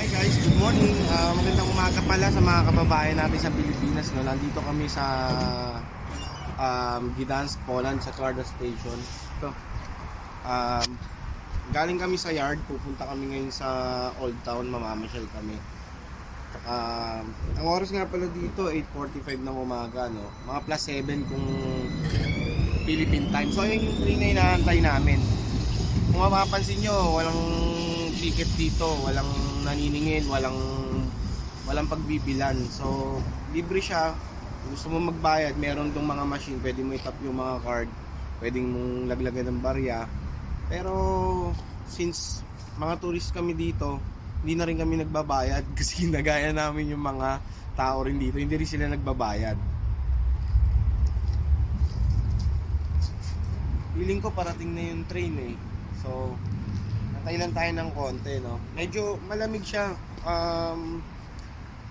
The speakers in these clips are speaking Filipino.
Hi guys, good morning. Magandang umaga pala sa mga kababayan natin sa Pilipinas. No? Nandito kami sa Gdansk, Poland sa Carda Station. Ito. Um, Galing kami sa yard, pupunta kami ngayon sa Old Town, mamamasyal kami. Ang oras nga pala dito 8:45 ng umaga, no? Mga plus 7 kung Philippine time. So yung train na inaantay namin. Kung mapapansin nyo, walang ticket dito, walang naniningil, walang pagbibilan. So libre siya. Kung gusto mo magbayad, meron tong mga machine, pwede mo i-tap yung mga card, pwedeng mong laglagan ng barya. Pero since mga tourist kami dito, hindi na rin kami nagbabayad kasi nagaya namin yung mga tao rin dito, hindi rin sila nagbabayad. Feeling ko parating na yung train eh. So, natay lang tayo ng konti, no? Medyo malamig siya.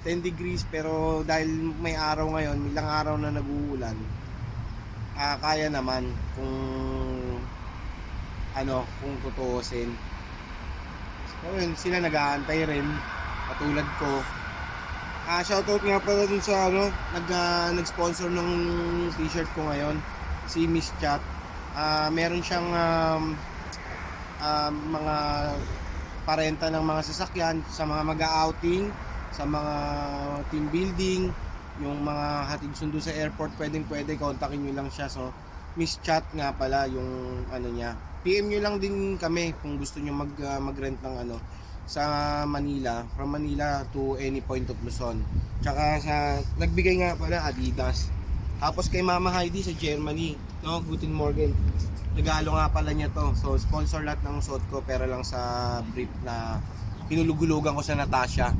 10 degrees, pero dahil may araw ngayon, ilang araw na nag-uulan, kaya naman kung tutuusin. So, yun, sila nag-aantay rin, katulad ko. Shoutout nga pala dun sa nag-sponsor ng t-shirt ko ngayon, si Miss Chat. Meron siyang mga parenta ng mga sasakyan sa mga mag-outing, sa mga team building, yung mga hatid sundo sa airport, pwede kontakin nyo lang siya. So Miss Chat nga pala yung niya. PM nyo lang din kami kung gusto nyo mag-rent ng sa Manila, from Manila to any point of Luzon. Tsaka nagbigay nga pala Adidas. Tapos kay Mama Heidi sa Germany, no, Guten Morgen. Regalo nga pala niya to. So sponsor lahat ng suot ko, pero lang sa brief na pinulugulugan ko sa Natasha.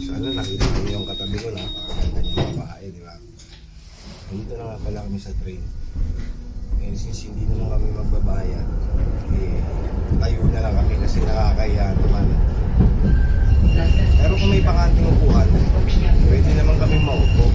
Sana nakita niyo yung katabi ko, napakaganda niya ng bahay, di ba? Dito na nga pala kami sa train. Ngayon, since hindi naman kami magbabayad, tayo na lang kami kasi nakakaya naman. Pero kung may bakanting upuan, pwede naman kami maupo.